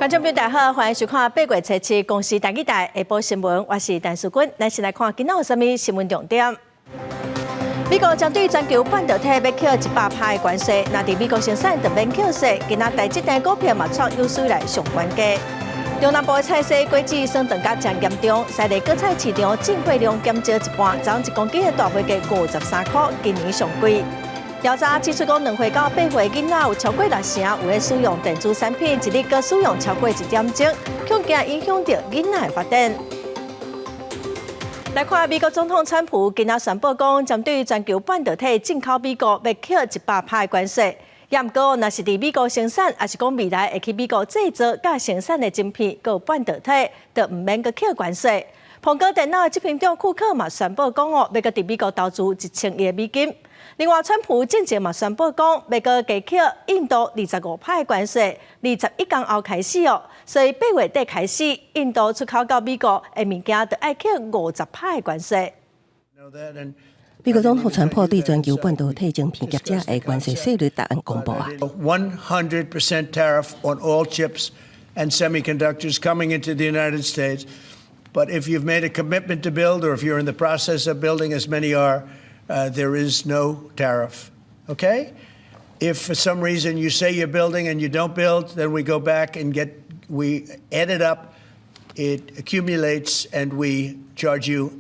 观众朋友大家好，欢迎收看8月7日公视台语台下晡新闻，我是陈淑君。咱先来看今仔有啥物新闻重点。美国将对全球半导体要扣100%的关税，那伫美国生产就免扣税。今仔台积电股票嘛创有史以来上关价。中南部的菜市果子升涨甲真严重，西丽果菜市场进货量减少一半，昨1公斤的大花价53块，今年上贵。调查指出，讲2岁到8岁囡仔有超过60%有在使用电子产品，一日各使用超过1点钟，恐惊影响到囡仔的发展。来看美国总统川普今仔宣布讲，针对全球半导体进口美国要扣100%的关税。也毋过，若是伫美国生产，还是讲未来会去美国制造甲生产的晶片，佮半导体，就毋免佮扣关税。苹果电脑的执行长库克嘛宣布讲要佮伫美国投资1000亿美金。另外，川普近前嘛宣布讲，要佮加扣印度25%的关税，21天后开始哦。所以8月底开始，印度出口到美国的物件就要扣50%的关税。美国总统川普对全球半导体晶片业者的关税税率答案公布啊。100% tariff on all chips and semiconductors coming into the United States. But if you've made a commitment to build, or if you're in the process of building, as many are, there is no tariff. Okay? If for some reason you say you're building and you don't build, then we go back and we add it up, it accumulates, and we charge you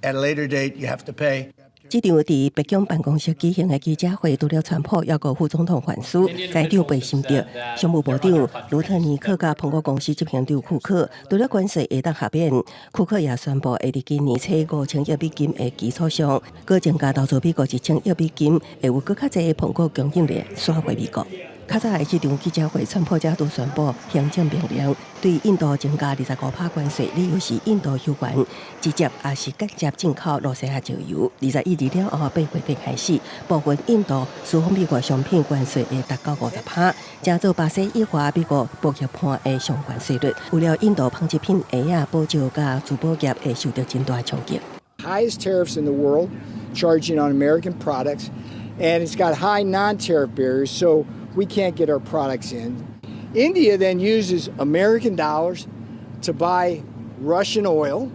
at a later date. You have to pay. 这场伫白宫办公室举行的记者会，除了川普要告副总统还书，该场被审着。商务部长卢特尼克甲苹果公司执行长库克，除了关税会当下免，库克也宣布会伫今年初5000亿美金的基础上，搁增加投资美国1000亿美金，会有搁较侪的苹果供应链刷回美国。较早的这场记者会，川普则都宣布行政命令对印度增加25%关税，理由是印度有权直接也是间接进口罗西亚石油。21日了后8月底开始，部分印度输往美国商品关税会达到50%，正做巴西以外美国补给盘的相关税率。为了印度纺织品鞋啊、保照甲珠宝业会受到真大冲击。Highest tariffs in the world, charging on American products, and it's got high non-tariff barriers, so we can't get our products in. India then uses American dollars to buy Russian oil.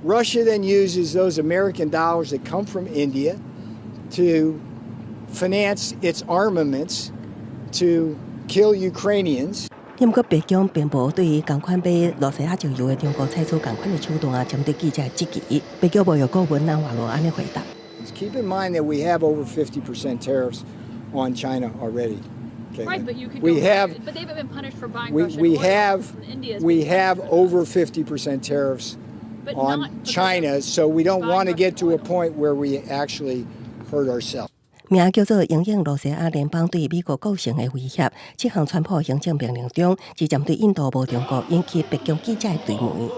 Russia then uses those American dollars that come from India to finance its armaments to kill Ukrainians. 不过，北京并无对于同款买罗西亚石油的中国采取同款的手段啊，针对记者质疑。北京贸易顾问南华罗安尼回答 ：Keep in mind that we have over 50% tariffs on China already. Okay. Right, but you could we have, but they haven't been punished for buying Russian we oil. have India's we have over 50% tariffs on China, so we don't want to get to a point where we actually hurt ourselves. 名叫做应应罗西亚联邦对美国构成的威胁，这项川普行政命令中，只针对印度无中国，引起北京记者的追问。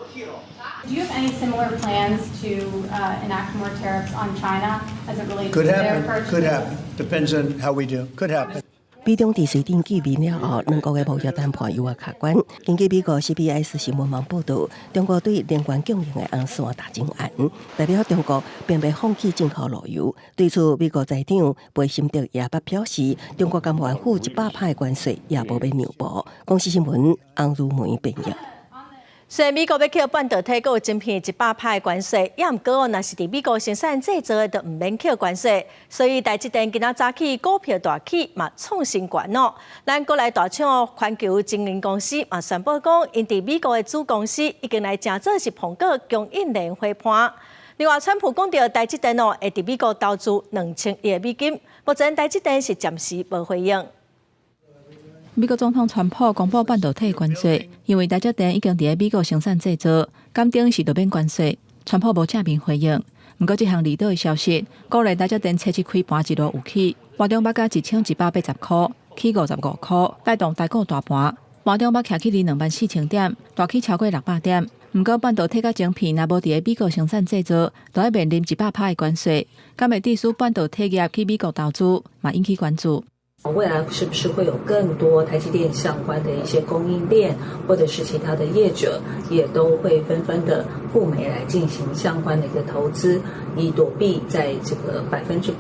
Do you have any similar plans to enact more tariffs on China as it relates Could to their happen. purchases? Could happen. Depends on how we do. Could happen. 美中伫随定见面了后，2国的贸易谈判又客观。根据美国 CBS 新闻网报道，中国对能源供应的红线大增严，代表中国并未放弃进口路由。对此，美国财长贝辛德也表示，中国甘愿付100%的关税，也无要让步。公司新闻洪如梅编译。虽然美国要扣半导体佮晶片100%的关税，也毋过若是伫美国生产制造的，就毋免扣关税。所以台积电今仔早起股票大起，嘛创新高哦。咱国内大厂环球晶圆公司嘛宣布讲，因伫美国的子公司已经来正做是苹果供应链伙伴。另外，川普讲到台积电会伫美国投资2000亿美金，目前台积电是暂时无回应。美国总统川普公布半导体关税，因为台积电已经伫美国生产制造，检定是就免关税。川普无正面回应，不过这项利多的消息，鼓励台积电车市开盘一路有起，盘中报价1180块，起55块，带动台股大盘。盘中报徛起24000点，大起超过600点。不过半导体甲晶片若无伫美国生产制造，就要面临100%的关税，敢会致使半导体业去美国投资，嘛引起关注。未来是不是会有更多台积电相关的一些供应链，或者是其他的业者，也都会纷纷的赴美来进行相关的一个投资，以躲避在这个100%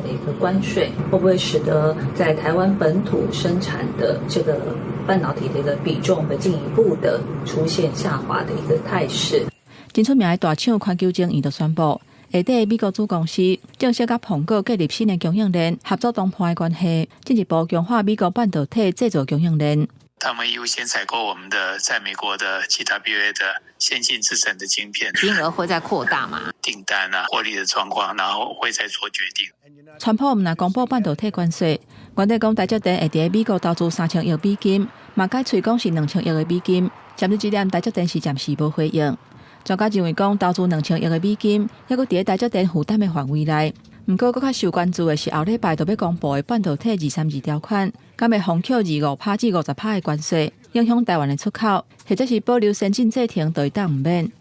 的一个关税，会不会使得在台湾本土生产的这个半导体的一个比重会进一步的出现下滑的一个态势？真出名的大厂环球晶，伊就宣布，下底美国子公司正式甲苹果建立新的供应链合作谈判的关系，进一步强化美国半导体制造供应链。他们优先采购我们的在美国的 GWA 的先进制程的晶片，金额会再扩大吗？订单啊、获利的状况，然后会再做决定。川普毋若公布半导体关税，原地讲台积电会伫美国投资3000亿美金，嘛改喙讲是2000亿的美金。针对这点，台积电是暂时无回应。专家认为讲投资2000亿的美金，还佫伫台积电负担的范围内。不过，更较受关注的是后礼拜就要公布的半导体232条款，敢会封扣25%至50%的关税，影响台湾的出口，或者是保留先进制程就会当唔免。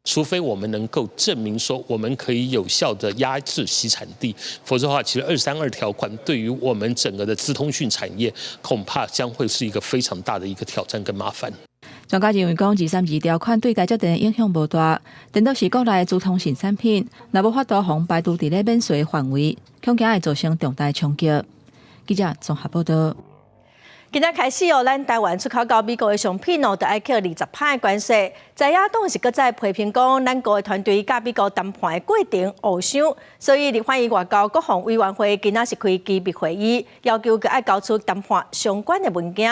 除非我们能够证明说我们可以有效的压制其产地，否则的话，其实232条款对于我们整个的资通讯产业，恐怕将会是一个非常大的一个挑战跟麻烦。专家认为讲232条款对台积电的影响无大，但都是国内的资通讯产品，若无法度防排除伫咧免税范围，恐惊会造成重大冲击。记者综合报道。今仔开始咱台湾出口到美国的商品就要扣20%的关税。在野党是搁再批评讲，咱国的团队甲美国谈判的过程互相，所以立法院外交国防委员会今仔是开机密会议，要求佮爱交出谈判相关的文件。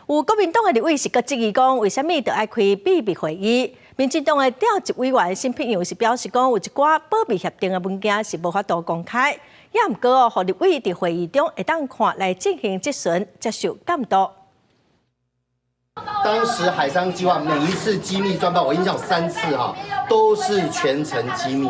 有国民党的立委是搁质疑讲，为什么要爱开秘密会议？民进党的调集委员辛聘阳是表示讲，有一寡保密协定的文件是无法度公开，也毋过互立委伫会议中会当看来进行质询，接受监督。当时海商计划每一次机密专报，我印象3次都是全程机密。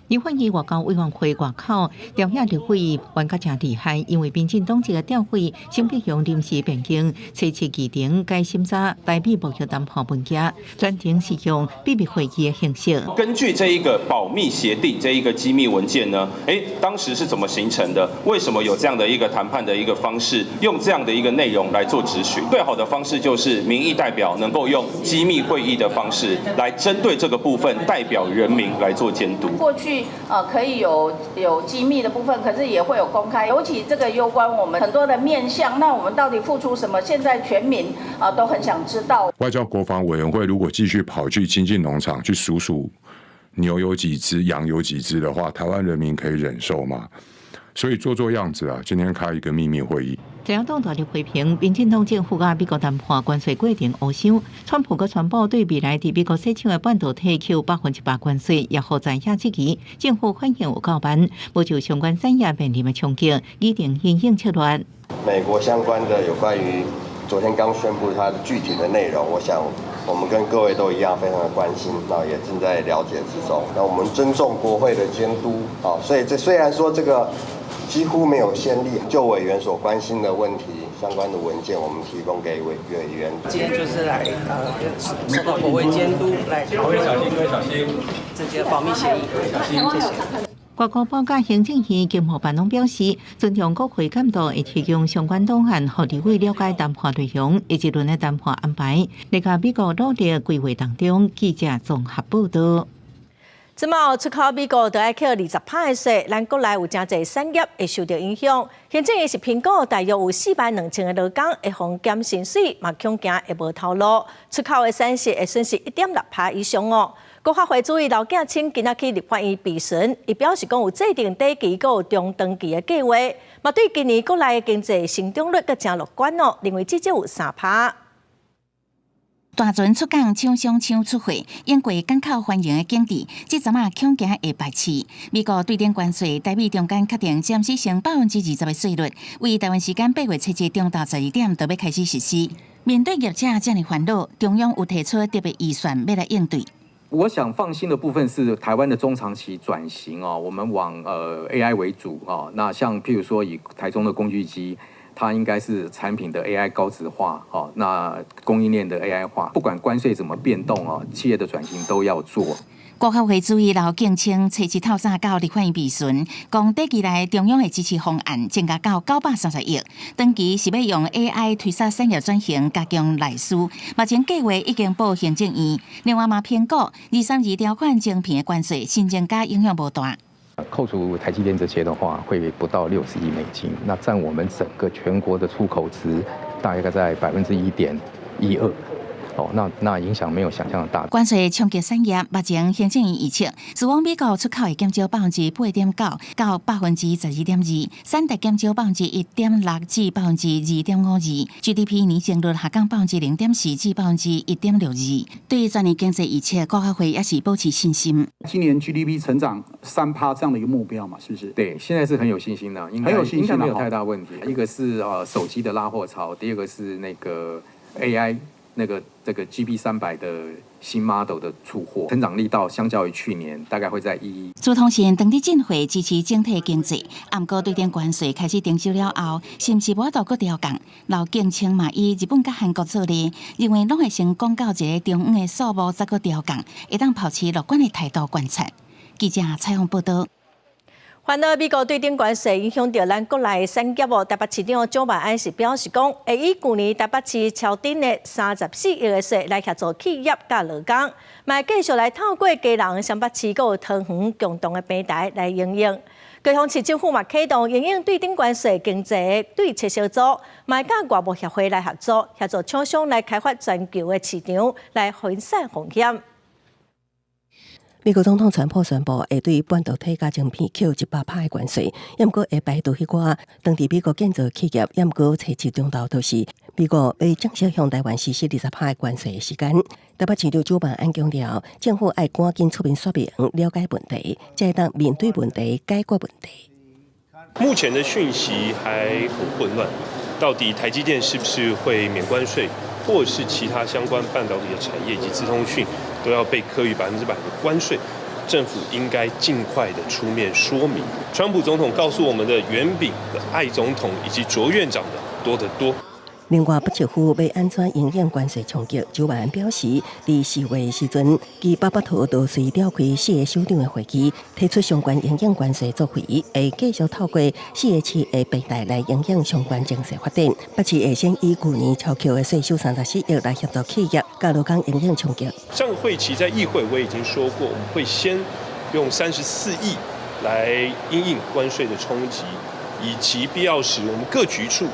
立法院外交委员会外口调遐立委冤甲真厉害，因为民进党这个调委辛聘阳临时变更，初次议程该审查台美贸易谈判文件，专程使用秘密会议的形式。根据这一个保密协定，这一个机密文件呢，当时是怎么形成的？为什么有这样的一个谈判的一个方式，用这样的一个内容来做质询？最好的方式就是民意代表能够用机密会议的方式来针对这个部分代表人民来做监督。过去可以有机密的部分，可是也会有公开，尤其这个攸关我们很多的面向，那我们到底付出什么？现在全民都很想知道。外交国防委员会如果继续跑去亲近农场去数数牛有几只、羊有几只的话，台湾人民可以忍受吗？所以做样子啊，今天开一个秘密会议。在野党大力批评民进党政府甲美国谈判关税过程互相，川普佮宣布对未来伫美国生产的半导体扣100%关税，也互在野质疑政府反应有够慢，不就相关产业面临的冲击，一定因应策略。美国相关的有关于昨天刚宣布它的具体的内容，我想我们跟各位都一样非常的关心，那也正在了解之中。那我们尊重国会的监督，所以这虽然说这个几乎没有先例，就委员所关心的问题，相关的文件我们提供给委员。今天就是来受到国会监督，来讨论这些保密协议。谢谢。外交部甲行政院经贸办拢表示，尊重国会监督，会提供相关档案，互立委了解谈判内容，以及轮的谈判安排。在甲美国努力规划当中，记者综合报道。即卖出口美国就要扣20%的税，咱国内有真侪产业会受到影响。行政院是评估大约有42000个劳工会逢减薪水，嘛恐惊会无头路，出口的产值会损失1.6%以上哦。国发会主委刘建清今仔去立法院备询，伊表示讲有制定短期、佮有中长期的计划，嘛对今年国内的经济成长率佮真乐观哦，认为至少有3%。大船出港抢商抢出货，英国港口欢迎的景致，这阵啊恐惊会排斥。美国对点关税，台美中间确定暂时升20%的税率，为台湾时间8月7日中昼12点就要开始实施。面对业者这样烦恼，中央有提出特别预算要来应对。我想放心的部分是台湾的中长期转型哦，我们往AI 为主哦。那像譬如说以台中的工具机。它应该是产品的 AI 高质化，那供应链的 AI 化，不管关税怎么变动企业的转型都要做。国合会主席刘敬清初一透早到立法院备询，讲短期内中央的支持方案增加到930亿，长期是要用 AI 推动产业转型，加强内需。目前计划已经报行政院，另外嘛评估232条款精品的关税新增加影响无大。扣除台积电这些的话，会不到60亿美金，那占我们整个全国的出口值大概在1.12%。那影响没有想象的大。关税冲击产业，目前行政院预测，自往美国出口会减少8.9%到12.2%，产值减少1.6%至2.52%， GDP 年增率下降0.4%至1.62%。对于全年经济预测，国合会也是保持信心。今年 GDP 成长3%这样的一个目标嘛，是不是？对，现在是很有信心的，应该没有太大问题。一个是手机的拉货潮，第二个是那个 AI。这个 GP300的新 model 的出货，成长力道相较于去年大概会在1%。朱通信当日进会支持整体经济，不过对电关税开始征收了后，是不是无法度搁调降？刘敬清嘛以日本甲韩国做例，认为拢会先讲到一个中央的数目，再搁调降，会当保持乐观的态度观察。记者采访报道。烦恼美国对顶关税影响到咱国内的产业哦。台北市长蒋万安是表示讲，会以去年台北市超顶的34亿的税来协助企业甲劳工，嘛继续来透过基隆、双北市、有桃园共同的平台来营运。高雄市政府嘛启动营运对顶关税经济对策小组，嘛甲外贸协会来合作，协助厂商来开发全球的市场，来分散风险。美国总统川普宣布会对半导体加晶片扣100%的关税，不过会排除迄寡当地美国建造企业，不过初期中道都是美国要正式向台湾实施20%的关税的时间。台北市长蒋万安强调，政府要赶紧出面说明、了解问题，才会当面对问题、解决问题。目前的讯息还很混乱，到底台积电是不是会免关税，或是其他相关半导体的产业以及资通讯都要被课予100%的关税？政府应该尽快的出面说明。川普总统告诉我们的远比艾总统以及卓院长的多得多。另外，不支付要安怎营运关税冲击，蒋万安表示，在4月时阵，其巴图都随召开4个首长的会议，提出相关营运关税作为，会继续透过4个市的平台来营运相关政策发展。北市会先以去年超扣的税收34亿来协助企业甲劳工营运冲击。上个会期在议会我已经说过，我们会先用34亿来因应关税的冲击，以及必要时我们各局处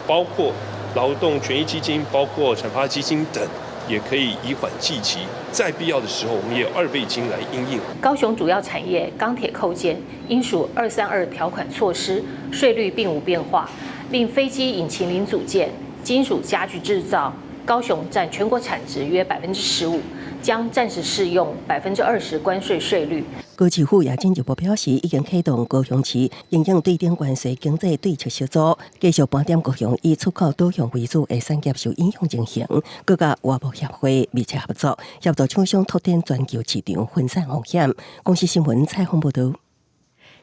包括劳动权益基金、包括产发基金等，也可以以缓计期，在必要的时候，我们也有2倍金来因应。高雄主要产业钢铁扣件应属232条款措施，税率并无变化，令飞机引擎零组件、金属家具制造，高雄占全国产值约15%，将暂时适用20%关税税率。高市府也进一步表示，已经启动高雄市营运对顶关税经济对策小组，继续盘点高雄以出口导向为主的产业受影响情形，各甲外贸协会密切合作，协助厂商拓展全球市场，分散风险。公司新闻采访报道。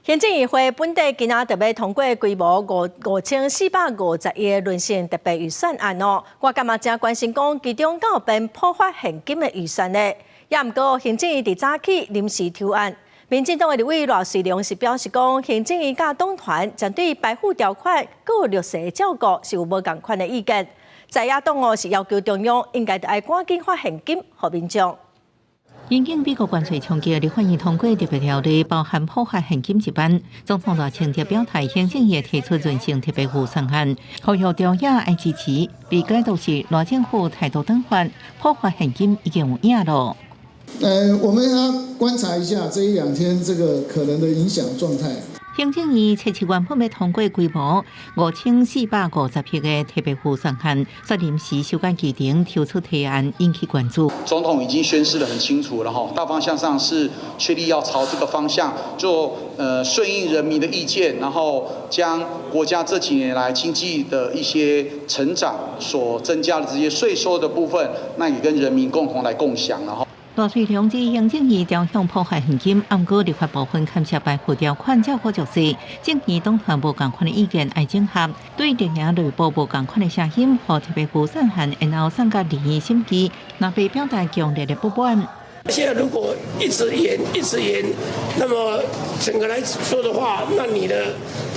行政议会本地今仔特别通过规模5450亿的轮性特别预算案哦，我感觉真关心讲其中敢有变破发现金的预算呢？也毋过行政院伫早起临时提案。民进党的立委罗水良是表示讲，行政院甲党团针对排富条款、各弱势的照顾是有无共款的意见。在野党是要求中央应该要赶紧发现金给民众。因应美国关税冲击，立法院通过特别条例，包含破发现金一班。总统大清节表态，行政院提出润性特别预算案，呼吁中央爱支持。被解读是赖政府态度转换，破发现金已经有影了。我们要观察一下这1-2天这个可能的影响状态。行政院初期原本要通过规模5450亿的特别预算案，在临时修改议程提出提案，引起关注。总统已经宣示得很清楚了哈，大方向上是确立要朝这个方向做顺应人民的意见，然后将国家这几年来经济的一些成长所增加的这些税收的部分，那也跟人民共同来共享了哈。罗水良指行政院调向破坏现金，暗过立法部分牵涉排富条款较好弱势，政院党团无共款的意见爱整合，对另外内部无共款的声音，和特别预算案然后送到立院审议，若被表达强烈的不满。现在如果一直延，那么整个来说的话，那你呢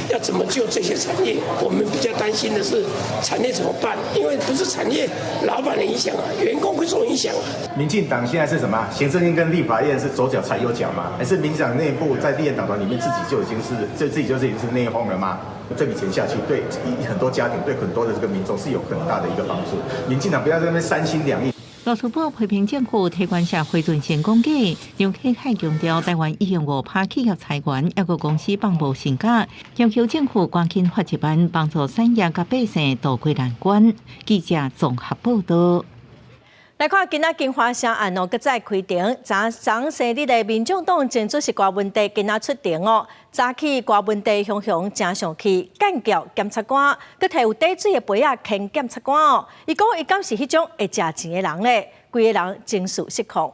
要怎么救这些产业？我们比较担心的是产业怎么办？因为不是产业老板的影响啊，员工会受影响啊。民进党现在是什么？行政院跟立法院是左脚踩右脚吗？还是民进党内部在立院党团里面自己就已经是内讧了吗？这笔钱下去，对很多家庭、对很多的这个民众是有很大的一个帮助。民进党不要在那边三心两意。罗斯福批评政府提管社会准线公假，杨启凯强调台湾已用5%企业财源，抑个公司放无成假，要求政府赶紧发一班帮助产业甲百姓渡过难关。记者综合报道。来看今仔金华城案搁再开庭，昨生日的民众党前主席郭文德今仔出庭早起郭文德雄正上去干叫检察官，搁摕有底水的杯仔牵检察官伊讲伊敢是迄种会食钱的人咧，规个人情绪失控。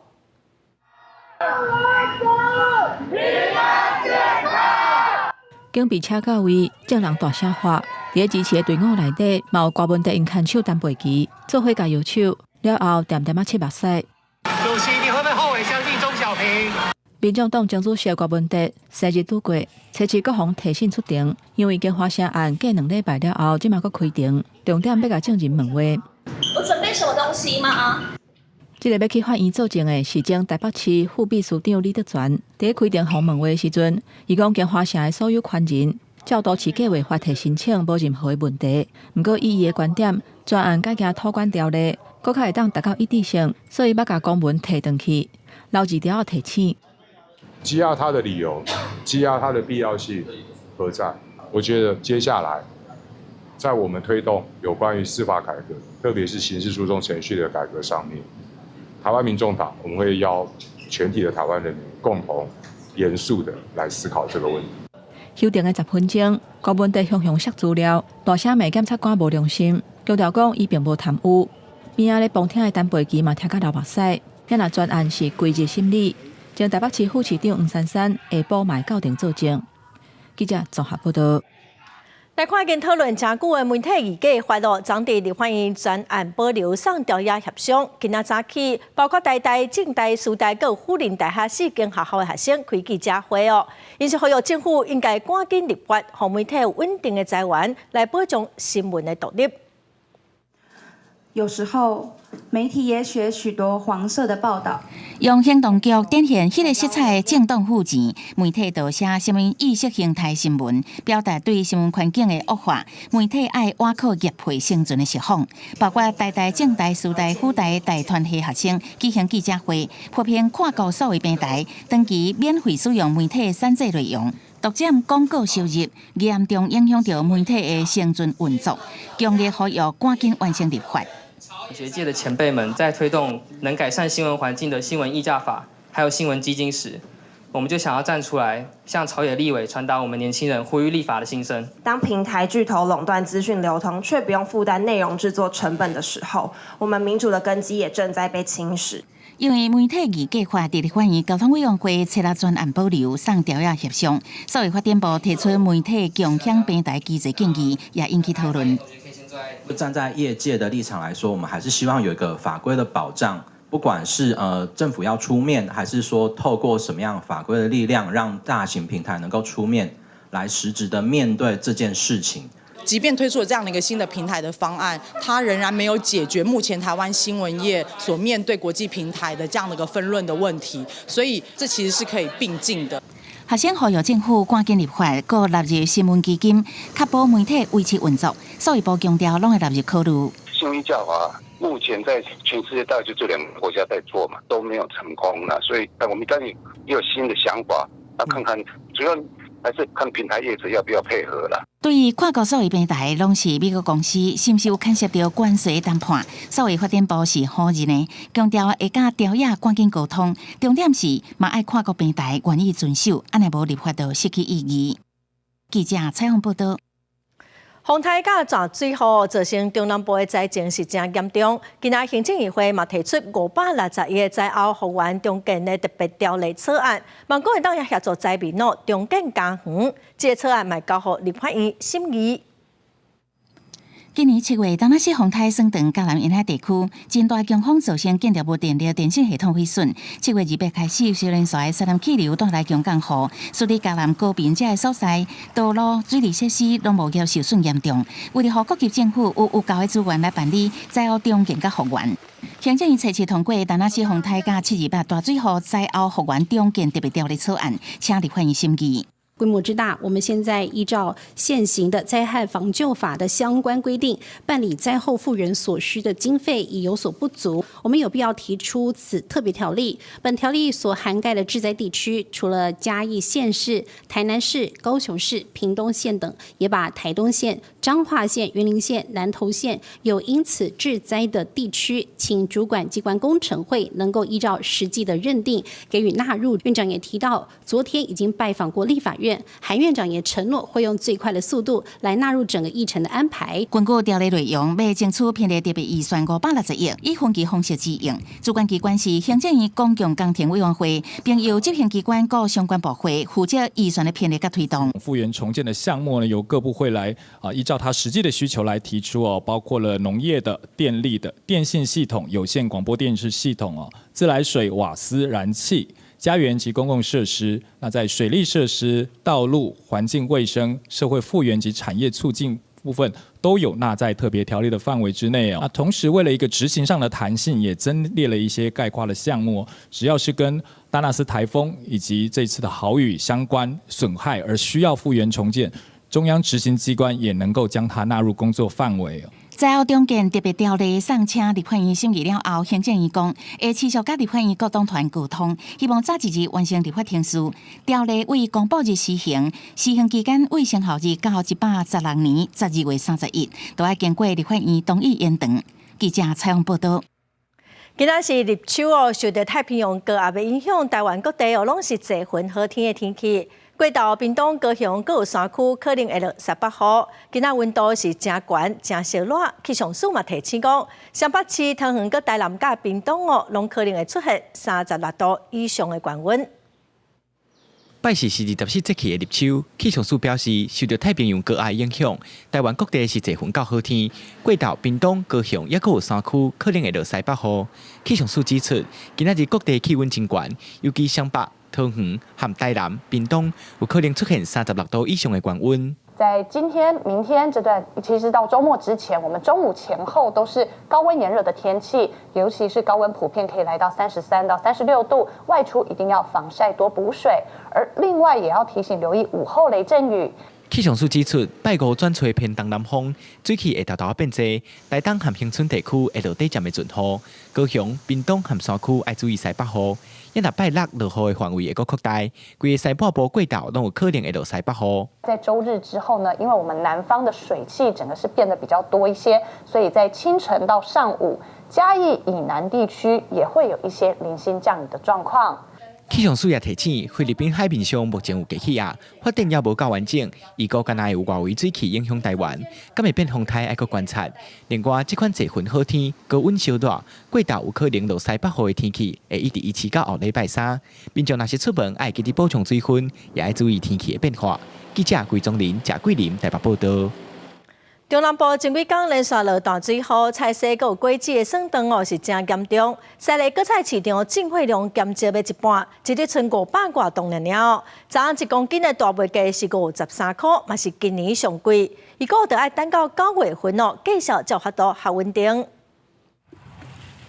警被车到位，众人大声喊，伫支持的队伍内底，嘛有郭文德因牵手单背旗，做伙加摇手。了后，点点切目屎。主席，你会不会后悔相信钟小平？民众党前主席郭文德生日拄过，初市各方提醒出庭，因为经发生案过2礼拜了后，即马搁开庭，重点要甲证人问话。我准备什么东西吗？这个要去法院作证的是前台北市副秘书长李德全。伫开庭访问话的时阵，伊讲经发生的所有权人照都市计划发提申请，无任何的问题。不过以伊的观点，专案改行托管条例。搁较会当达到一致性，所以要甲公文摕回去，留2条提醒。羁押他的理由，羁押他的必要性何在？我觉得接下来，在我们推动有关于司法改革，特别是刑事诉讼程序的改革上面，台湾民众党我们会邀全体的台湾人民共同严肃的来思考这个问题。休庭的10分钟，郭文德向塞资料，大声骂检察官无良心，强调讲伊并无贪污。边仔咧旁听的单背旗嘛，听甲流目屎。今仔专案是规日审理，前台北市副市长黄珊珊下晡嘛到庭作证。记者综合报道。来看见讨论真久的媒体议价发落，总伫立法院专案保留送调查协商。今仔早起，包括台大、政大、师大、各辅仁大学4间学校的学生开记者会因是呼吁政府应该赶紧立法，让媒体有稳定的资源来保障新闻的独立。有时候，媒体也写许多黄色的报道，用行动剧展现迄个色彩的政党附件，媒体盗写新闻意识形态新闻，表达对新闻环境的恶化。媒体爱挖苦业配生存的实况，包括台大、政大、师大、辅大大团体学生举行记者会，普遍跨国数位平台长期免费使用媒体产制内容。独占广告收入，严重影响到媒体的生存运作，强烈呼吁赶紧完成立法。学界的前辈们在推动能改善新闻环境的新闻议价法，还有新闻基金时，我们就想要站出来，向朝野立委传达我们年轻人呼吁立法的心声。当平台巨头垄断资讯流通，却不用负担内容制作成本的时候，我们民主的根基也正在被侵蚀。因为媒体议价法伫立法院交通委员会设立专案保留送调查协商，所以发展部提出媒体共享平台机制建议，也引起讨论。站在业界的立场来说，我们还是希望有一个法规的保障，不管是政府要出面，还是说透过什么样法规的力量，让大型平台能够出面来实质的面对这件事情。即便推出了这样的一个新的平台的方案，它仍然没有解决目前台湾新闻业所面对国际平台的这样的一个分论的问题，所以这其实是可以并进的。学生呼吁政府赶紧立法，搁纳入新闻基金，确保媒体维持运作。所以部强调，拢会纳入考虑。新闻议价法目前在全世界大概就这2个国家在做嘛，都没有成功了。所以，我们当然也有新的想法，那看看主要还是看平台业者要不要配合啦。对于跨国数位平台，拢是美国公司，是不是有牵涉到关税谈判？数位发展部是否认的，强调会甲朝野赶紧沟通。重点是，嘛爱跨国平台愿意遵守，安尼无立法就失去意义。记者采访报道。风台甲涨水后，造成中南部的灾情是真严重。今仔行政议会嘛提出560亿灾后复原重建的特别条例草案，望国民党也协助灾民重建家园。这个草案嘛交予立法院审议。今年7月，当那些风台升长嘉南沿海地区，真大强风造成建筑物电力电信系统毁损。7月2日开始，小连续的西南气流带来强降雨，所以嘉南高屏这个所在，道路、水利设施拢无业受损严重。为了让各级政府有够的资源来办理灾后重建甲复原，行政院7通过当那些风台甲728大水后灾后复原重建特别条例草案，请立法院审议。规模之大，我们现在依照现行的灾害防救法的相关规定，办理灾后复原所需的经费已有所不足，我们有必要提出此特别条例。本条例所涵盖的治灾地区，除了嘉义县市、台南市、高雄市、屏东县等，也把台东县、彰化县、云林县、南投县有因此治灾的地区，请主管机关工程会能够依照实际的认定给予纳入。院长也提到，昨天已经拜访过立法院。韩院长也承诺会用最快的速度来纳入整个议程的安排。根据条例内容，要争取编列特别预算560亿，以分期方式支用。主管机关是行政院公共工程委员会，并由执行机关各相关部会负责预算的编列和推动。复原重建的项目呢，由各部会来依照它实际的需求来提出包括了农业的、电力的、电信系统、有线广播电视系统自来水、瓦斯、燃气。家园及公共设施，那在水利设施、道路、环境卫生、社会复原及产业促进部分，都有纳在特别条例的范围之内那同时，为了一个执行上的弹性，也增列了一些概括的项目，只要是跟达纳斯台风以及这次的豪雨相关损害而需要复原重建，中央执行机关也能够将它纳入工作范围灾后重建特别条例送请立法院审议了后，行政院讲会持续甲立法院各党团沟通，希望早一日完成立法程序。条例为公布日施行，施行期间为生效日到116年12月31日，都要经过立法院同意延长。记者采访报道。今仔是立秋受到太平洋高压的影响，台湾各地拢是多云好天的天气。过到屏东、高雄各有山区可能会落18号。今仔温度是真悬、真烧热，气象署嘛提醒讲，双北市、桃园、佮台南、甲屏东拢可能会出现36度以上的高温。拜四是24节气的立秋，气象署表示，受到太平洋高压影响，台湾各地是多云到好天。过到屏东、高雄也各有山区可能会落18号。气象署指出，今仔日各地气温真悬，尤其双北、桃园和台南、屏东有可能出现36度以上的高温。在今天、明天这段，其实到周末之前，我们中午前后都是高温炎热的天气，尤其是高温普遍可以来到33到36度，外出一定要防晒多补水。而另外也要提醒留意午后雷阵雨。气象署指出，拜五转吹偏东南风，水汽会大变济，台东和恒春地区会落短暂的阵雨，高雄、屏东和山区要注意西北雨。因若拜六落雨的范围会搁扩大，规个西半部过道拢有可能会落西北雨。在周日之后呢，因为我们南方的水汽整个是变得比较多一些，所以在清晨到上午，嘉义以南地区也会有一些零星降雨的状况。气象署也提醒，菲律宾海面上目前有低气压，发展也无够完整，预估敢若有外围水汽影响台湾，敢会变风台要搁观察。另外，这款侪云好天、高温烧热，过道有可能落西北雨的天气，会一直维持到后礼拜3。民众若是出门，爱记得补充水分，也要注意天气的变化。记者桂宗林、谢桂林台北报道。中南部前几天连续落大水后，菜市佮有果子的损长是真严重。西丽果菜市场进货量减少要一半，一日剩500多吨了。昨1公斤的大麦价是53块，嘛是今年上贵。伊个就要等到9月份继续才有法度较稳定。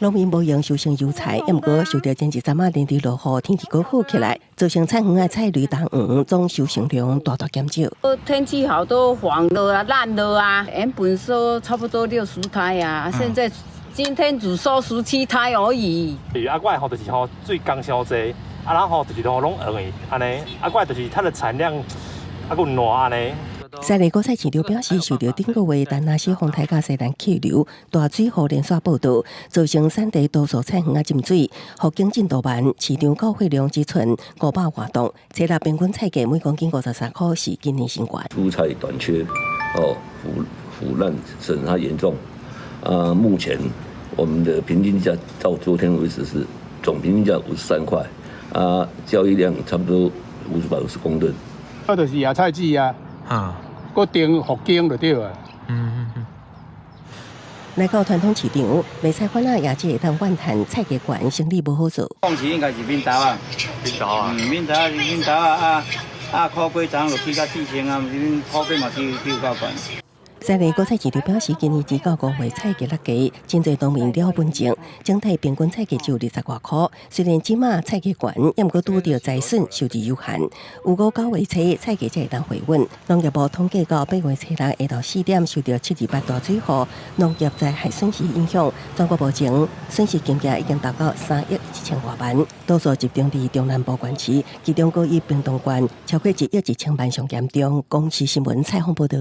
农民无用收成油菜，毋过受到前一阵连日落雨，天气搁好起来，造成菜园的菜绿冬黄总收成量大大减少。天气好都黄了啊、烂了啊，原本说差不多60台啊，现在今天只收17台而已。我就是水刚烧济，然后就是拢黄的，安尼我就是它的产量有烂安尼。西丽果菜市场表示，受到顶个月丹那西风台甲西南气流大水后连续报道，造成产地多数菜园浸水，互经进度慢，市场购货量只存500多吨，菜粒平均菜价每公斤53块，是今年新高。蔬菜短缺，腐烂损害严重。目前我们的平均价到昨天为止是总平均价53块，交易量差不多550公吨。就是野菜籽啊，搁订福建就对啊。来到传统市场，卖菜贩仔也只会当怨叹菜价悬，生意无好做。当时应该是面豆啊，面豆啊，烤鸡涨落去到4000啊，烤鸡嘛去到悬。西内果菜市场表示，今年1到5月菜价落价，真侪农民了本钱，整体平均菜价只有20外块。虽然即马菜价悬，也毋过拄着财损，收入有限。5到9月菜价才会当回稳。农业部统计到8月初6下昼4点，受到728大水后，农业灾害损失影响，全国目前损失金额已经达到3亿1000多万，多数集中伫中南部县市，其中各以屏东县超过1亿1000万上严重。公视新闻采访报道。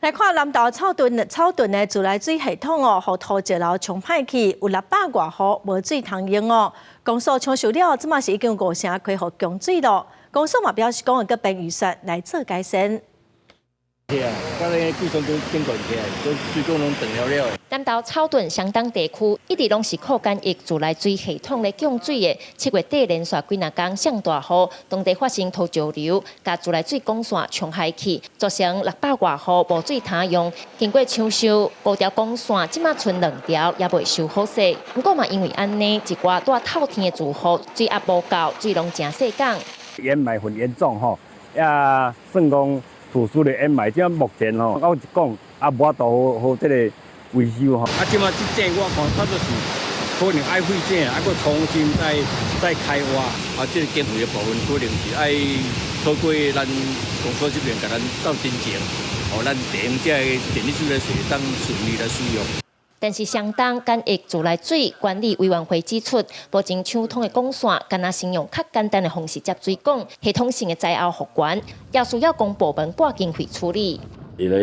来看南投草屯的自来水系统哦，互土石流冲歹去，有600外户无水通用哦。公所抢修了，即马是已经5成开互供水咯。公所嘛表示讲会搁编预算来做改善。是啊，刚才季中都经过起来，都水管拢断了了。南投草屯相当地区一直拢是靠干役自来水系统来供水的。7月底连续几若天上大雨，当地发生土石流，甲自来水管线冲坏去，造成600外户无水通用。经过抢修，5条管线即马剩2条，也未修好势。不过嘛，因为安尼，一寡住透天的住户水压无够，水拢真细港。掩埋很严重吼，也算讲。土司的掩埋，即目前吼，我一讲也无法度好这个维修吼。即马这我看它就是可能爱废井，还佫重新再开挖。这个经费的部分可能是爱透过咱公所这边，甲咱斗真情，咱提供这个电力水的水当顺利来使用。但是相当干役自来水管理委员会指出，目前抢通的管线，敢若先用较简单的方式接水管，系统性的灾后复原，也需要公部门拨经费处理。伊来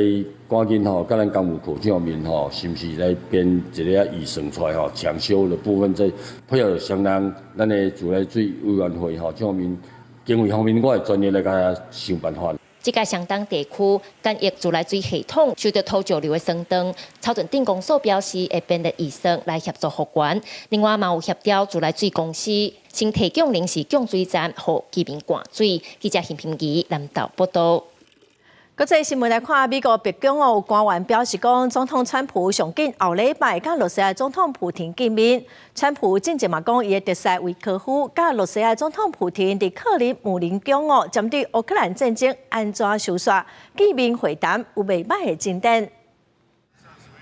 赶紧吼，甲咱工务科上面吼，是毋是来编一个预算出来吼，抢修的部分再配合相当咱的自来水委员会吼，这方面经费方面，我会专业来甲想办法。这个相当地区干役自来水系统受到土石流的伤断，草屯镇公所表示会编列预算来协助复原，另外嘛有协调自来水公司先提供临时供水站，予居民灌水。记者邢平仪南投报道。国际新闻来看，美国白宫有官员表示讲，总统川普上紧后礼拜甲罗西亚总统普廷见面。川普近日嘛讲，伊的特使维科夫甲罗西亚总统普廷伫克里姆林宫针对乌克兰战争安怎收煞见面会谈有袂歹的进展。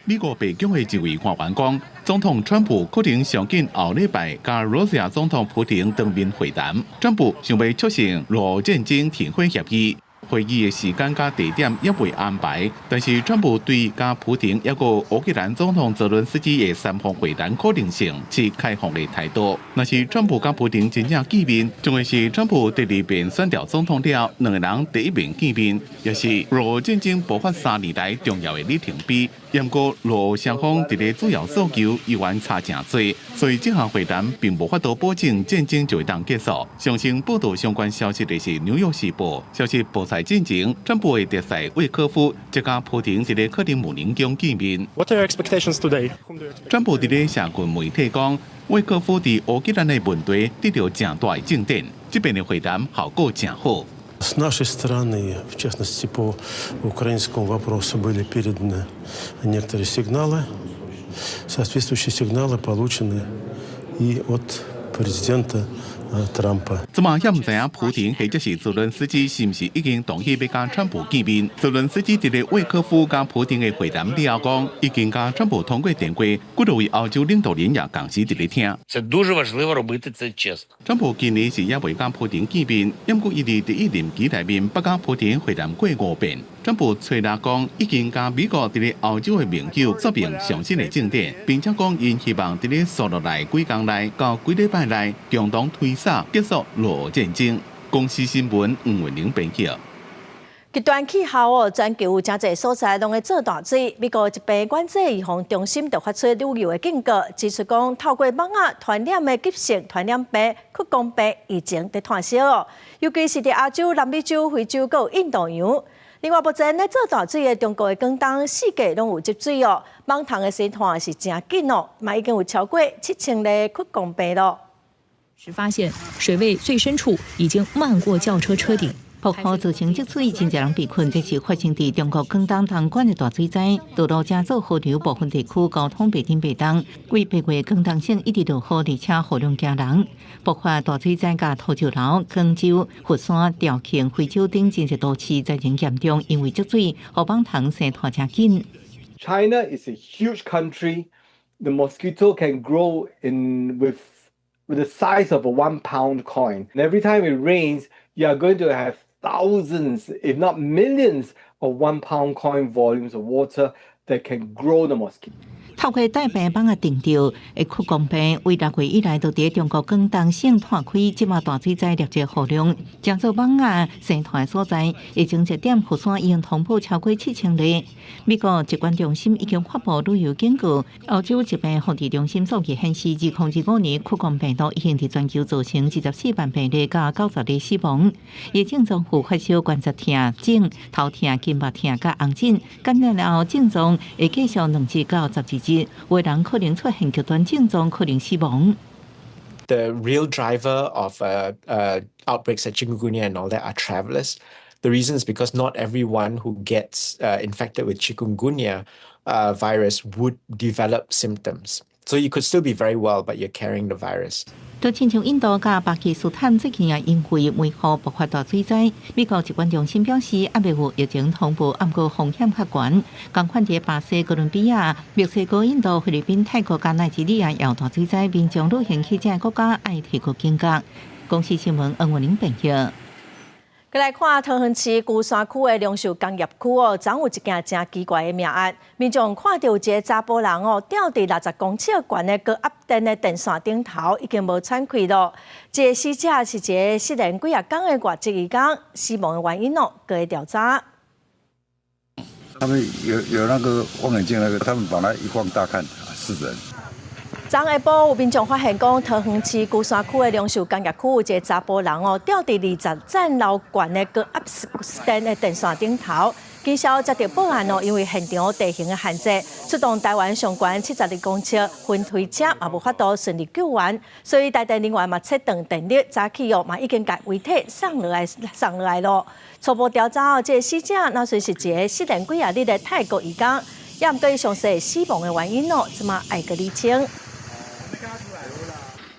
美国白宫的一位官员讲，总统川普可能上紧后礼拜甲罗西亚总统普廷当面会谈。川普想要促成俄战争停火协议。会议的时间甲地点也未安排，但是川普对甲普廷还有乌克兰总统泽伦斯基的3方会谈可能性持开放的态度。若是川普甲普廷真正见面，将会是川普第2遍选调总统了，两个人第1遍见面，也是俄战争爆发3年来重要的里程碑。不过，俄双方伫个主要诉求依然差真多，所以这项会谈并无法度保证战争就会当结束。相信报道相关消息的是《纽约时报》，消息报在进前，川普的特使魏科夫即甲普廷伫个克里姆林宫见面。What are your expectations today? 川普伫个社群媒体讲，魏科夫伫乌克兰的问题得到正大的进展，这边的会谈效果真好。С нашей стороны, в частности по украинскому вопросу, были переданы некоторые сигналы. Соответствующие сигналы получены и от президента Трампа。即马也唔知影普廷或者是泽伦斯基是毋是已经同意要甲川普见面。泽伦斯基伫个魏科夫甲普廷的会谈了后讲，已经甲川普通过电话，几多位欧洲领导人也同时伫咧听。Це дуже важливо робити це чесно。川普今年是也未甲普廷见面，因故伊伫第1任期内面不甲普廷会谈过5遍。川普吹拉讲，已经甲美国伫咧欧洲的盟友说明上新的进展，并且讲因希望伫咧数落来几天内到几礼拜内共同推撒结束俄战争。公司新闻黄文玲编辑。极端气候全球有真侪所在拢会做大水。美国疾病管制预防中心就发出旅游的警告，指出讲透过网络传染的急性传染病、曲光病疫情在炭烧哦，尤其是伫亚洲、南美洲、非洲佮印度洋。另外，目前咧做大水的中国的广东、世界拢有积水哦，网塘的生态是真紧哦，嘛已经有超过7000例曲光病咯。时发现水位最深处已经漫过轿车车顶，瀑布造成积水，真侪人被困。这是发生伫中国广东东莞的大水灾，道路正走河流部分地区交通白天白当。为8月广东省一直落雨，而且雨量惊人。爆发大水灾甲土石流、广州、佛山、肇庆、惠州等真侪都市灾情严重，因为积水，河浜塘生拖真紧。China is a huge country. The mosquito can grow with the size of a 1 pound coin. And every time it rains, you are going to have thousands, if not millions, of 1 pound coin volumes of water that can grow the mosquito. 透过大病网的定调，会去公平为6月以来，就伫中国广东省拓开即马大水灾烈热雨量，将做网啊生团的所在，已经1点佛山已经通报超过7000例。美国疾管中心已经发布旅游警告，欧洲疾病控制中心数据显示，2025年酷光病毒已经伫全球造成24万病例甲90例死亡。疫情政府发烧、关节痛、肿、头痛、筋膜痛甲红疹，感染了后症状会继续2至到12日，有人可能出现极端症状，可能死亡。The real driver of outbreaks like chikungunya and all that are travelers. The reason is because not everyone who gets infected with chikungunya virus would develop symptoms. So you could still be very well, but you're carrying the virus. 都亲像印度甲巴基斯坦最近也因为梅雨爆发大水灾，美国疾管中心表示，还未有疫情通报，不过风险较悬。同款伫巴西、哥伦比亚、墨西哥、印度、菲律宾、泰国甲奈及利亚也有大水灾，民众旅行去这些国家爱提高警觉。公司新闻恩文玲报道。再来看桃园市龟山区的龙寿工业区昨有一件真奇怪的命案。民众看到有一个查甫人吊伫60公尺悬的高压电的电线顶头，已经无喘气了。这个死者是一个失联几啊天的外籍移工，死亡的原因搁会调查。他们有那个望远镜，他们把它一放大看，是人。昨下晡有民众发现讲，桃园市龟山区的龙寿工业区有一个查甫人吊伫20层楼悬的高压电的电线顶头。警消接到报案因为现场地形的限制，出动台湾上悬72公尺分推车也无法度顺利救援，所以台电人员嘛切断电力，早起嘛已经将遗体送落来咯。初步调查这个死者若算是一个失联几啊日的泰国移工，也毋对详细死亡的原因即嘛爱个厘清。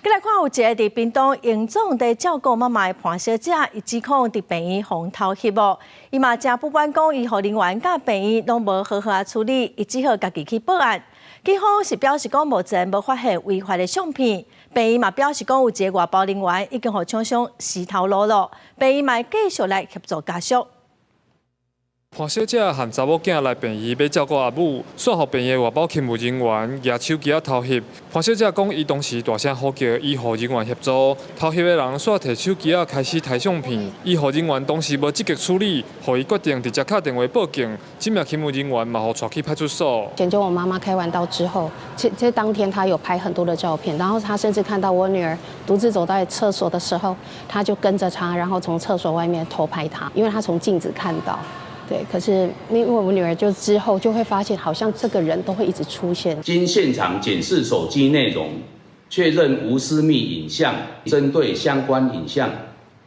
再来看有一个伫屏东营总在照顾妈妈的潘小姐，伊指控伫病院互偷袭伊嘛真不满讲医护人员甲病院拢无好好处理，伊只好家己去报案。警方是表示讲目前无发现违法的相片，病院嘛表示讲有一个外包人员已经互厂商洗头路了，病院嘛继续来协助家属。潘小姐和查某囝来病院要照顾阿母，煞互病院外包勤务人员举手机偷翕。潘小姐讲，伊当时大声呼叫医护人员协助，偷翕的人煞摕手机开始ถ่相片。医护人员当时无积极处理，互伊决定直接打电话报警。这名勤务人员嘛，互带去派出所。解救我妈妈开完刀之后，这当天他有拍很多的照片，然后他甚至看到我女儿独自走到厕所的时候，他就跟着她，然后从厕所外面偷拍她，因为他从镜子看到。对，可是因为我女儿就之后就会发现，好像这个人都会一直出现。经现场检视手机内容，确认无私密影像，针对相关影像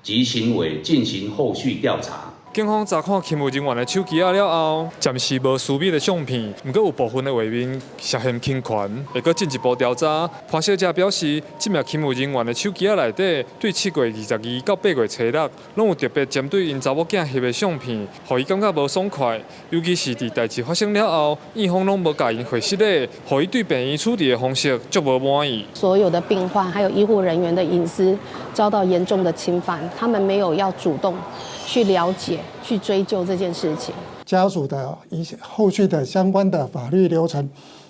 及行为进行后续调查。警方查看勤务人员的手机了后，暂时无私密的相片，不过有部分的画面涉嫌侵权，会搁进一步调查。潘小姐表示，这名勤务人员的手机内底对7月22到8月初6，拢有特别针对因查某囝翕的相片，互伊感觉无爽快。尤其是伫代志发生了后，院方拢无甲因回失礼，互伊对病院处理的方式足无满意。所有的病患还有医护人员的隐私遭到严重的侵犯，他们没有要主动去了解、去追究这件事情。家属的后续的相关的法律流程，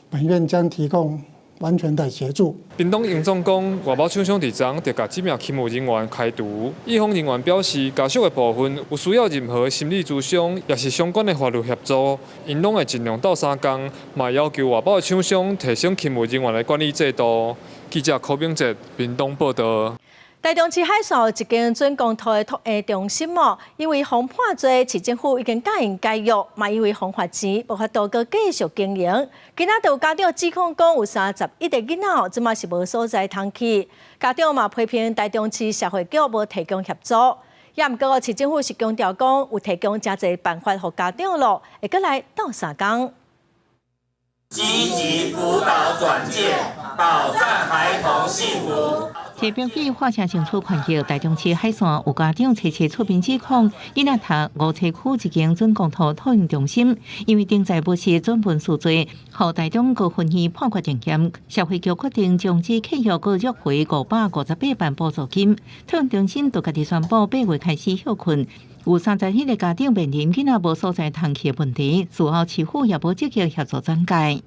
本院将提供完全的协助。屏东营总讲，外包厂商伫昨就甲这名勤务人员开除。医方人员表示，家属的部分有需要任何心理咨询，也是相关的法律协助，因拢会尽量斗3天，嘛要求外包的厂商提升勤务人员的管理制度。记者柯炳哲，屏东报道。台中市海线一间准公图的托婴中心因为风判罪，市政府已经甲因解约，嘛因为风罚钱，无法度搁继续经营。今仔有家长指控讲有31个囡仔即嘛是无所在通去，家长嘛批评台中市社会局无提供协助。也毋过，市政府是强调讲有提供真侪办法，互家长咯，会过来斗相共。积极辅导转介，保障孩童幸福。提标记画下清楚权益，大中市海线有家长悄悄出面指控，囡仔读五车区一间准公托托育中心，因为顶在不是准文数罪，互大中高分院判决证件，社会局决定终止契约，搁约回558万补助金。托育中心就家己宣布8月开始休困。有31个家长面临囡仔无所在通去的问题，事后市府也无积极协助转介。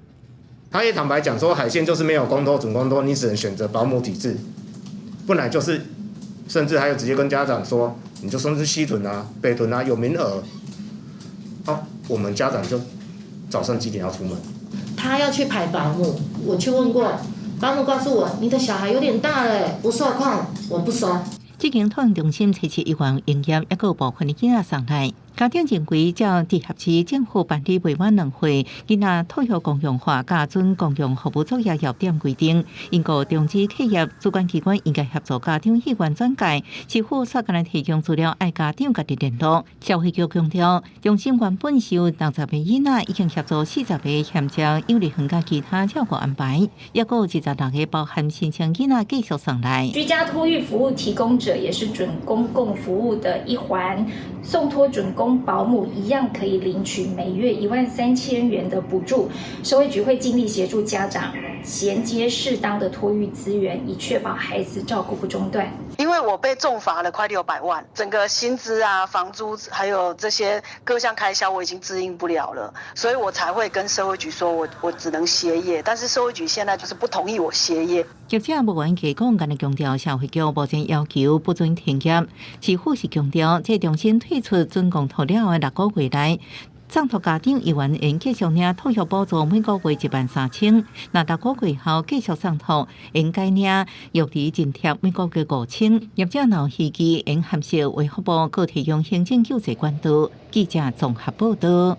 他也坦白讲说，海线就是没有公托、准公托，你只能选择保姆体制。不然就是，甚至还有直接跟家长说，你就送去西屯啊、北屯啊，有名额。好，我们家长就早上几点要出门？他要去排保姆，我去问过，保姆告诉我，你的小孩有点大了，不受控，我不收。这间托育中心初期1元营业，也有部分的囡仔送来。家长认为，照地合市政府办理未满2岁囡仔托育公用化家准公用服务作业要点规定，因个中止企业主管机关应该协助家长意愿转介，市府所干来提供资料，爱家长家己联络。社会局强调，中心原本是有60个囡仔，已经协助40个欠债幼儿园甲其他照顾安排，也有26个包含申请囡仔继续送来。居家托育服务提供者也是准公共服务的一环，送托准公保姆一样可以领取每月13000元的补助。社会局会尽力协助家长衔接适当的托育资源，以确保孩子照顾不中断。因为我被重罚了快600万，整个薪资啊、房租还有这些各项开销我已经支应不了了，所以我才会跟社会局说我只能歇业，但是社会局现在就是不同意我歇业。记者无缘提供，敢强调社会局目前要求不准停业。市府是强调，这中心退出准公托了的6个月内，赠托家长1元应继续领托育补助，每个月13000。那6个月后继续送托，应该领育儿津贴，每个月5000。业者若希冀应合适卫福部，可提供行政救济管道。记者综合报道。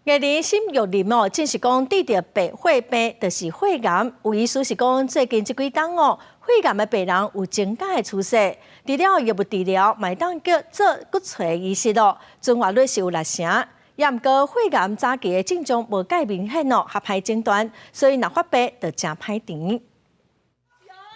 月龄心育林哦，正是讲得着白血病，就是肺癌。有意思是讲，最近这几档哦，肺癌的病人有增加的趋势。除了药物治疗，买当叫做骨髓移植咯，存活率是有60%。也毋过肺癌早期的症状无介明显哦，合歹诊断，所以若发病就真歹治。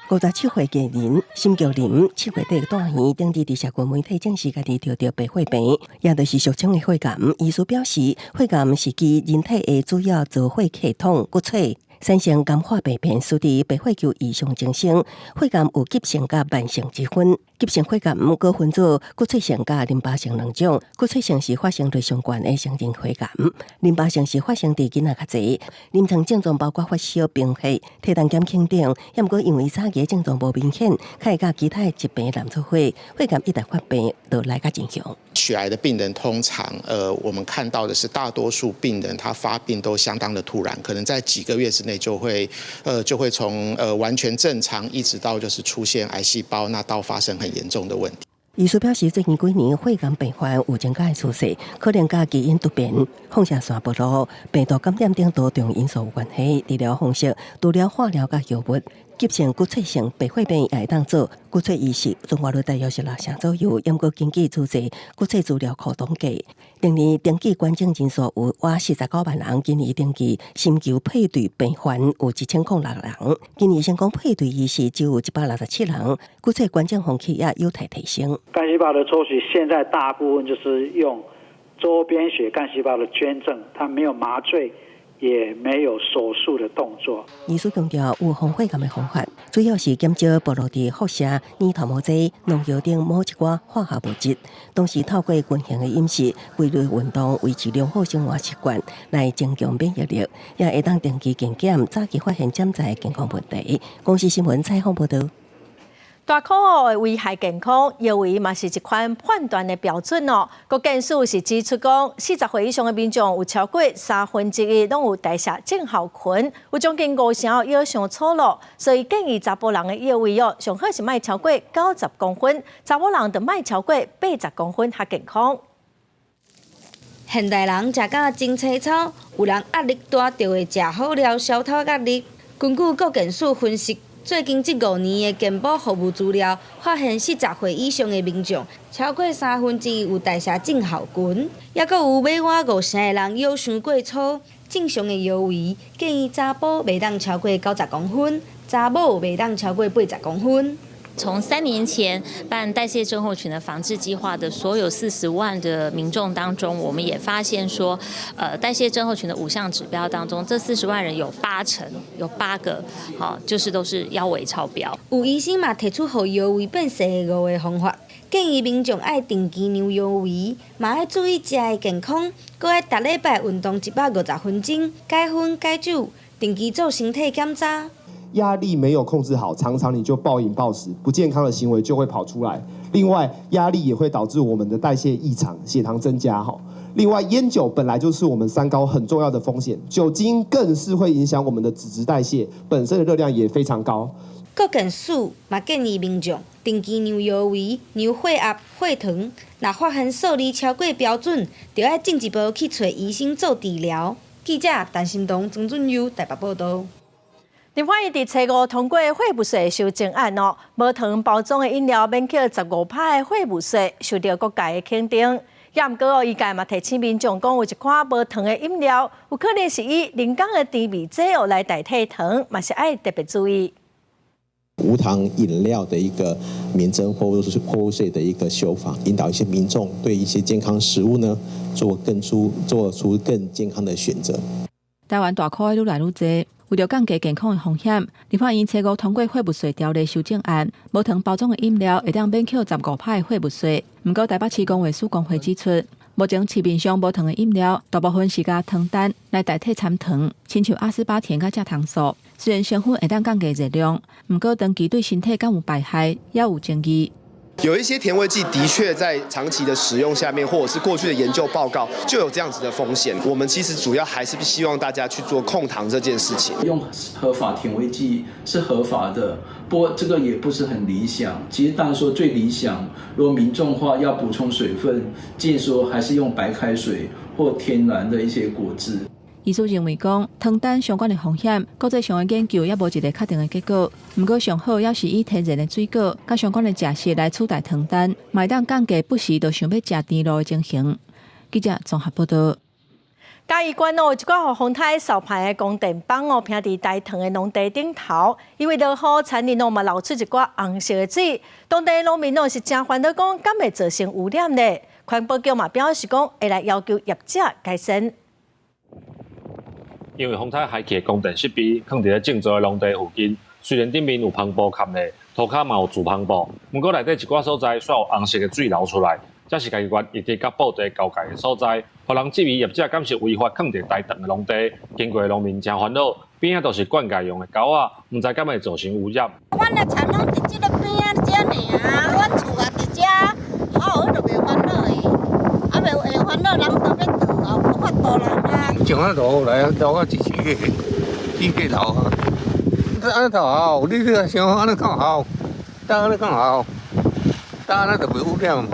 57岁艺人心育林7月底大院登记伫社群媒体证实家己得着白血病，也就是俗称的肺癌。医师表示，肺癌是其人体的主要造血系统骨髓产生癌化病变，使得白血球异常增生。肺癌有急性甲慢性之分，急性肺癌可分做骨髓性甲淋巴性2种。骨髓性是发生率上悬的成人肺癌，淋巴性是发生伫囡仔较侪。临床症状包括发烧、贫血、体重减轻等，也毋过因为早期症状无明显，较会甲其他疾病染做伙。肺癌一旦发病，就来甲真凶。血癌的病人通常，我们看到的是大多数病人他发病都相当的突然，可能在几个月之内就会从完全正常一直到就是出现癌细胞，那到发生很严重的问题。医师表示，最近几年肺癌病患有增加的趋势，可能甲基因突变、放射线暴露、病毒感染等多种因素有关系。治疗方式除了化疗甲药物，急性骨髓性白血病也会当做骨髓移植，存活率大约是60%左右。不过根据组织骨髓资料库统计，今年登记捐赠人数有49万人，今年登记心球配对病患有1006人，今年成功配对医师只有167人，骨髓捐赠风气也有待提升。干细胞的抽取现在大部分就是用周边血干细胞的捐赠，它没有麻醉，也没有手术的动作。医师强调，预防肺癌的方法主要是减少暴露伫辐射、黏头毛剂、农药等某一寡化学物质，同时透过均衡的饮食、规律运动、维持良好生活习惯来增强免疫力，也会当定期健检，早期发现潜在的健康问题。公司新闻采访报道。大可的危害健康，药物嘛是一款判断的标准哦。国健署是指出讲，40岁以上的民众有超过1/3拢有代谢症候群，有将近50%以上错落，所以建议查甫人的腰围哦，上好是莫超过90公分，查某人就莫超过80公分较健康。现代人食到真青草，有人压力大就会食好料消透压力。根据国健署分析，最近这5年的健保服务资料，发现40岁以上的民众超过1/3有代谢症候群，也佫有尾晚5成的人腰伤过粗。正常的腰围建议查甫袂当超过90公分，查某袂当超过80公分。从3年前办代谢症候群的防治计划的所有40万的民众当中，我们也发现说，代谢症候群的5项指标当中，这40万人有8个，就是都是腰围超标。有医生嘛提出互腰围变细的5个方法，建议民众爱定期量腰围，嘛要注意食的健康，搁爱逐礼拜运动150分钟，戒烟戒酒，定期做身体检查。压力没有控制好，常常你就暴饮暴食，不健康的行为就会跑出来。另外，压力也会导致我们的代谢异常，血糖增加。另外，烟酒本来就是我们三高很重要的风险，酒精更是会影响我们的脂质代谢，本身的热量也非常高。国健署嘛建议民众定期量腰围、量血压、血糖，若发现数字超过标准，就要进一步去找医生做治疗。记者陈新东、曾俊佑台北报道。立法院伫初5通过废物税修正案无糖包装的饮料免扣15%的废物税，受到各界的肯定。也毋过医界嘛提醒民众讲，有一款无糖的饮料，有可能是以人工的甜味剂来代替糖，嘛是爱特别注意。无糖饮料的一个免征货物税的一个修法，引导一些民众对一些健康食物呢做出更健康的选择。台湾大考的愈来愈多。为了降低健康的风险，立法院初5通过废物税条例修正案，无糖包装的饮料会当免扣15%的废物税。不过，台北市工卫署工会指出，目前市面上无糖的饮料，大部分是加糖单来代替掺糖，亲像阿斯巴甜甲蔗糖素。虽然成分会当降低热量，不过长期对身体敢有败害，也有争议。有一些甜味剂的确在长期的使用下面，或者是过去的研究报告就有这样子的风险。我们其实主要还是希望大家去做控糖这件事情。用合法甜味剂是合法的，不过这个也不是很理想。其实当然说最理想，如果民众的话要补充水分，建议说还是用白开水或天然的一些果汁。医师认为讲，糖单相关的风险，国际上的研究也无一个确定的结果。不过上好也是以天然的水果甲相关的食食来取代糖单，会当降低不时就想要食甜路的情形。记者综合报道。嘉义县有一寡互风台扫牌的供电棒平伫大塘的农地顶头，因为落雨田里嘛流出一寡红色的水，当地农民是真烦恼讲，敢会造成污染呢？环保局嘛表示讲，会来要求业者改善。因为风台海起的供电设备放伫咧种植的农地附近，虽然顶面有篷布盖咧，涂骹嘛有自篷布，不过内底一寡所在煞有红色的水流出来，这是家己县一直甲布地交界的所在，互人质疑业者敢是违法放伫大塘的农地，经过的农民真烦恼，边仔都是灌溉用的沟仔，毋知敢会造成污染。阮的田拢伫即个边仔遮尔，阮厝也伫遮，我就袂烦恼的，袂烦恼人都要倒啊，无法度人啊。种啊路来啊，路啊一时去流啊，安尼头好，你这想安尼讲好，当安尼讲好，当安尼就袂污染嘛。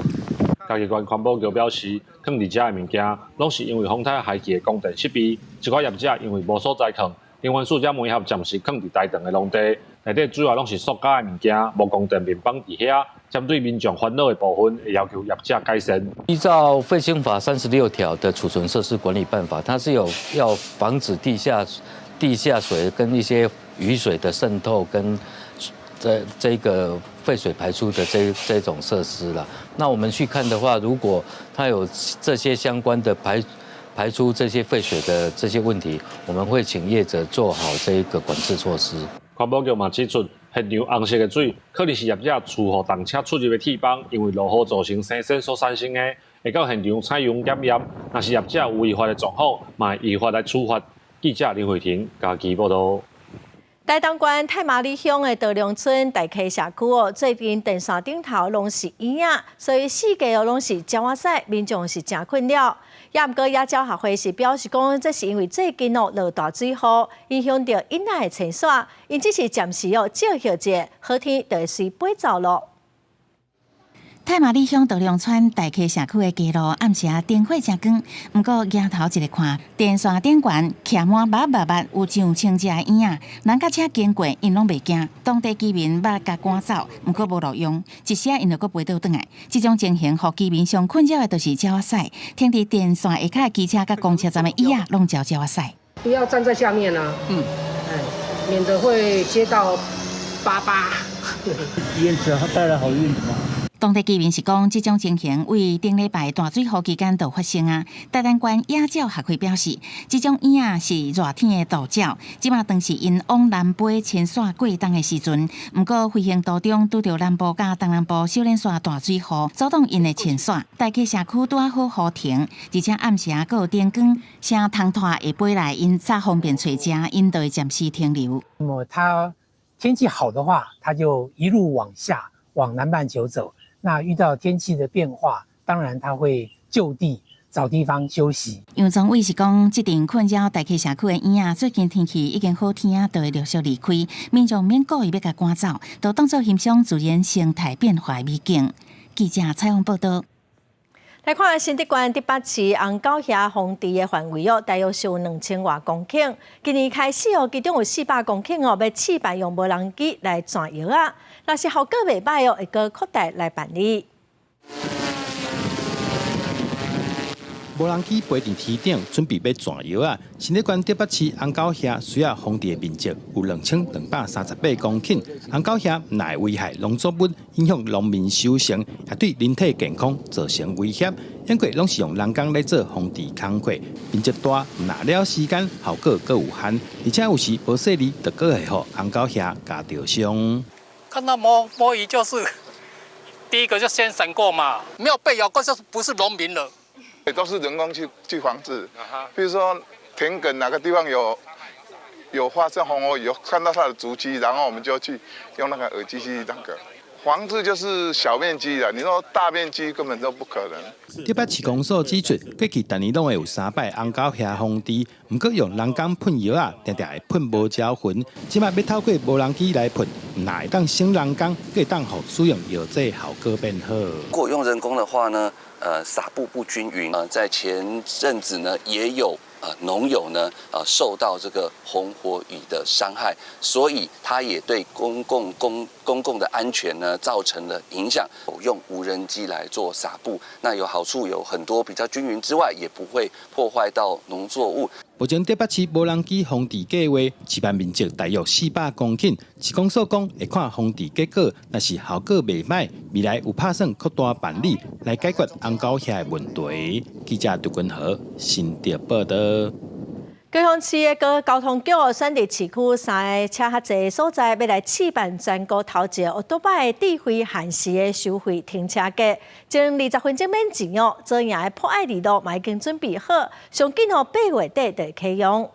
嘉义县环保局表示，放伫遮的物件，拢是因为风台海起的供电设备，一寡业者因为无所在放，因为数只煤盒暂时放伫大塘的农地，内底主要拢是塑胶的物件，无供电面绑伫遐。针对民众烦恼的部分，会要求业者改善。依照《废氢法》36条的储存设施管理办法，它是有要防止地下水跟一些雨水的渗透，跟这个废水排出的这种设施啦。那我们去看的话，如果它有这些相关的排出这些废水的这些问题，我们会请业者做好这一个管制措施。环保局嘛指出，现场红色的水可能是业者厝和动车出入的铁棒，因为落雨造成生銑所产生的，会到现场采用检验。若是业者有违法的状况，嘛依法来处罚。记者林慧婷嘉义报道。台东县太麻里乡的道良村大溪社区最近电线顶头拢是婴仔，所以四界拢是鸟仔屎，民众是真困扰。也毋过野鸟协会是表示讲，这是因为最近落大水雨，影响到婴仔的清耍，因只是暂时照休者，好天就会随飞走咯。太麻里乡道龙村大溪社区的街路暗时灯火正光，不过抬头一个看，电线顶悬徛满密有上清只的影仔，人甲车经过，因拢袂惊。当地居民捌甲赶走，不过无路用，一时因就阁飞倒转来。这种情形，互居民上困扰的就是鸟仔屎，停伫电线下骹的机车甲公车站的椅仔，拢鸟仔屎。不要站在下面啊，免得会接到88。因此带来好运嘛。当地居民是讲，这种情形为顶礼拜大水雨期间就发生啊。台南县野鸟学会表示，这种影仔是热天的渡鸟，即马当是因往南北迁徙过冬的时阵，不过飞行途中拄到南部甲东南部小连线大水雨，阻挡因的迁徙。大溪社区拄好雨停，而且暗时还有灯光，声通拖会飞来，因早方便找食，因就会暂时停留。那么它天气好的话，它就一路往下往南半球走。那遇到天气的变化，当然它会就地找地方休息。杨总伟是讲，这阵困扰大溪社区的影仔，最近天气已经好天就会陆续离开，民众免故意要甲赶走，都当作欣赏自然生态变化的美景。记者采访报道。来看新竹县第8市红狗峡荒地的范围大约是有2000多公顷。今年开始其中有400公顷要试办用无人机来转药啊。若是效果袂歹会搁扩大来办理。无人机飞伫天顶，准备要转药啊！新竹县第8市红狗峡水下荒地的面积有2238公顷，红狗峡不但危害农作物，影响农民收成，也对人体健康造成威胁。因过拢是用人工来做荒地工课，面积大，拿了时间，效果各有限，而且有时无细腻，就搁会互红狗峡加着伤。看到摸鱼就是第一个就先闪过嘛，没有被咬过就不是农民了。都是人工去防治，比如说田埂哪个地方有发生红火蚁，看到它的足迹，然后我们就去用那个耳机去那个防治，就是小面积的。你说大面积根本都不可能。第8市公所指出，过去逐年拢会有3摆红狗峡荒地，不过用人工喷药啊，常常会喷无招魂。即马要透过无人机来喷，哪会当省人工，可以当互使用药剂效果变好。如果用人工的话呢？撒布不均匀，在前阵子呢也有农友呢受到这个红火蚁的伤害，所以它也对公共的安全呢造成了影响。用无人机来做撒布，那有好处有很多，比较均匀之外，也不会破坏到农作物。目前第8市无人机荒地计划示范面积大约400公顷，市公所讲会看荒地结果，若是效果袂歹，未来有打算扩大办理来解决红狗峡的问题。记者杜君豪新竹报道。高雄市的交通局选伫市区3个车较侪所在，要来试办全国头一个奥多拜智慧限时的收费停车格，前20分钟免钱哦。做赢的破爱二路嘛已经准备好，上紧8月底就启用。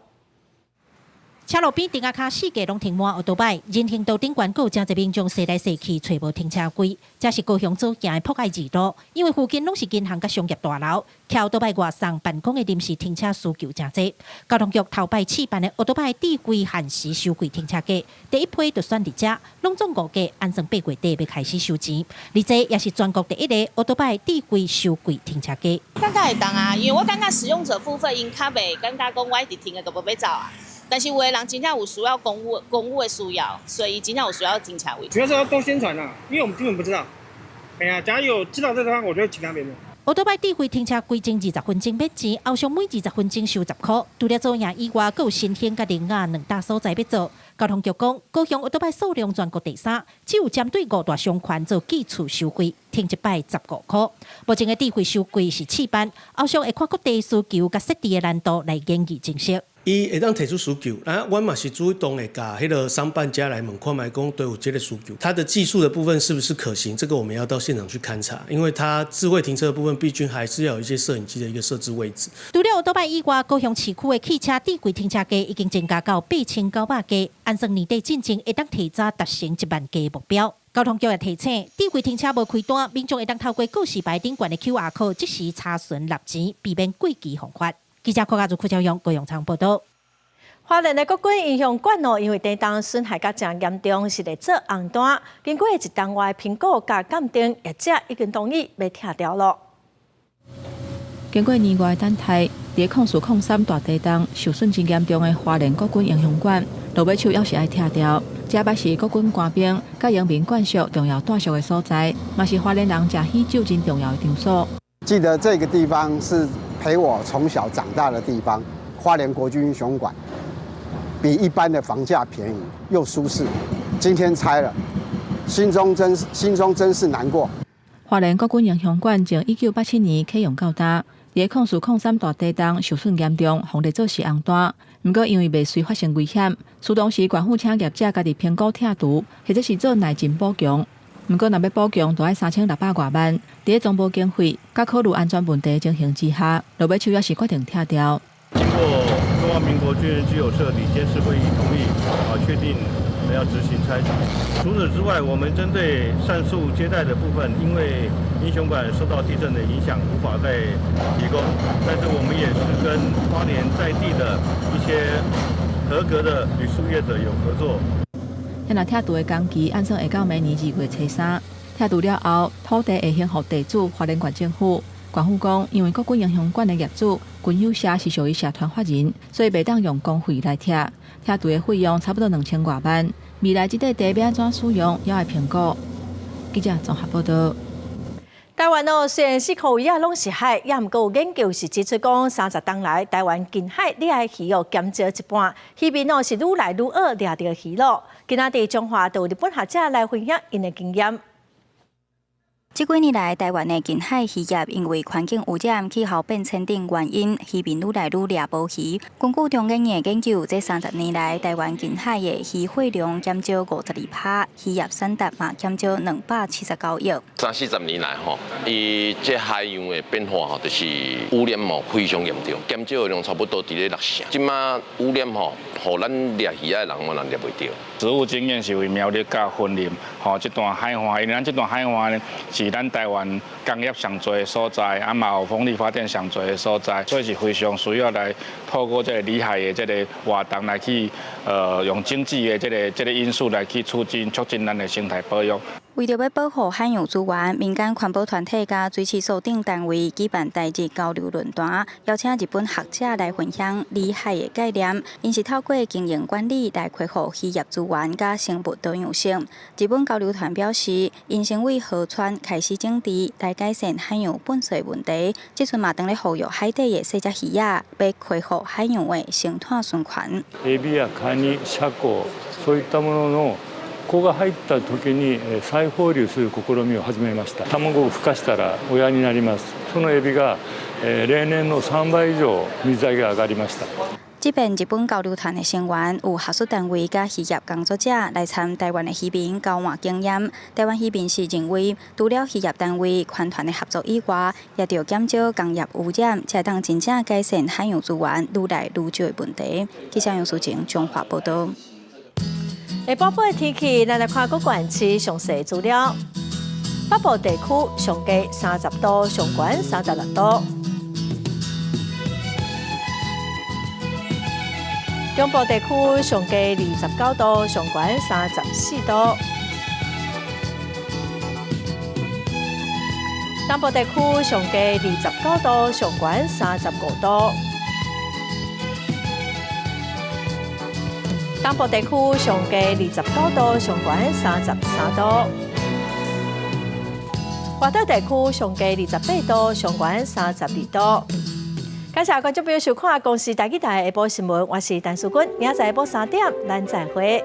车路边停下卡4架拢停满奥多拜，人行道顶悬有真侪民众踅来踅去，找无停车位。这是高雄做行的破爱二路，因为附近拢是银行甲商业大楼，骑奥多拜外送办公的临时停车需求真多。交通局头摆试办的奥多拜智慧限时收费停车格，第一批就选伫遮，拢总5架，按算8月底要开始收钱。而这也是全国第一个奥多拜智慧收费停车格。感觉会当啊，因为我感觉使用者付费因较袂感觉讲我一直停的都无要走啊。但是有的人真正有需要公务的需要，所以真正有需要停车位。主要是要多宣传啊，因为我们根本不知道。哎呀，假如有知道这个地方，我就会请他们。奥多拜智慧停车规定20分钟免钱，后上每20分钟收10块。除了做赢以外，还有新兴甲林雅2大所在要做。交通局讲，高雄奥多拜数量全国第3，只有针对5大商圈做基础收费，停一摆15块。目前的智慧收费是试办，后续会看各地需求甲设置的难度来研议正式。伊会当提出需求，阮嘛是主动会甲迄个商办家来问看卖讲都有这个需求，它的技术的部分是不是可行？这个我们要到现场去勘察，因为它智慧停车的部分，毕竟还是要有一些摄影机的一个设置位置。除了奥多拜以外，高雄市区的汽车智慧停车格已经增加到8900架，按算年底进程会当提早达成1万架目标。交通局也提醒，智慧停车无开单，民众会当透过告示牌顶悬的 QR code 即时查询纳钱，避免过期罚款。记者柯家族邱朝阳高雄场报道。花莲的国军英雄馆因为地动损害甲真严重，是来做红单。经过一档外评估甲鉴定，业者已经同意要拆掉了。经过年外等待，伫0403大地震受损真严重的花莲国军英雄馆，落尾手要是爱拆掉。这也是国军官兵甲人民眷属重要住宿的所在，嘛是花莲人食喜酒真重要的场所。记得这个地方是陪我从小长大的地方，花莲国军英雄馆。 比一般的房价便宜又舒适，今天拆了，心中真是难过。花莲国军英雄馆从1987年启用到大，伫0403大地震受损严重，红地做是红单。不过因为未遂发生危险，出动时管护请业者家己评估拆除，或者是做内进补强。不过若要补强，就要3600多万。伫总部经费甲考虑安全问题情形之下，落尾手也是决定拆掉。 经过中华民国军人居有社理监事会议同意，确定要执行拆除。除此之外，我们针对上述接待的部分，因为英雄馆受到地震的影响，无法再提供，但是我们也是跟花莲在地的一些合格的旅宿业者有合作。现在拆除的工期按算会到明年2月初3。拆除了后，土地会还予地主花莲县政府。 官府讲，因为国军英雄馆的业主军友社是属于社团法人，所以袂当用公费来拆。拆除的费用差不多2000多万。未来这块地要安怎使用，也要评估。记者综合报道。台湾虽然4块位拢是海，也毋过有研究是指出讲，30冬来台湾近海掠的鱼减少一半，渔民是愈来愈恶掠到鱼咯。今仔日中华就有日本学者来分享因的经验。 这几年来，台湾的近海渔业因为环境污染、气候变迁等原因，渔民愈来愈掠捕鱼。根据中研院研究，这30年来，台湾近海的渔获量减少52%，渔业产值嘛减少279亿。30-40年来吼，伊这海洋的变化吼，就是污染吼非常严重，减少的量差不多伫咧6成。即马污染吼，互咱掠鱼的人嘛人掠袂到。实务经验是为苗栗甲云林吼，这段海岸，因为咱这段海岸呢是咱台湾工业上多的所在，啊嘛有风力发电上多的所在，所以是非常需要来透过这个里海的这个活动来去用经济的这个因素来去促进咱的生态保育。 为着要保护海洋资源，民间环保团体甲水事所等单位举办台日交流论坛，邀请日本学者来分享里海的概念。因是透过经营管理来恢复渔业资源甲生物多样性。日本交流团表示，因先为河川开始整治，来改善海洋粪水问题。即阵嘛当咧呼吁海底的细只鱼仔，要恢复海洋的生态循環。エビやカニ、シャコ、そういったものの 子が入った時に再放流する試みを始めました。卵を孵化したら親になります。そのエビが例年の3倍以上水揚げが上がりました。这边日本交流团的成员有学术单位甲渔业工作者来参台湾的渔民交换经验。台湾渔民是认为，除了渔业单位团团的合作以外，也要减少工业污染，才当真正改善海洋资源愈来愈少的问题。记者杨淑晴综合报道。 下晡尾的天气，咱来看各县市详细资料。北部地区上低30度，上悬36度；中部地区上低29度，上悬34度；南部地区上低29度，上悬35度。 东部地区上低29度，上悬33度；华东地区上低28度，上悬32度。感谢观众朋友收看《公视台记台下晡新闻》，我是陈淑君，明仔载下晡3点，咱再会。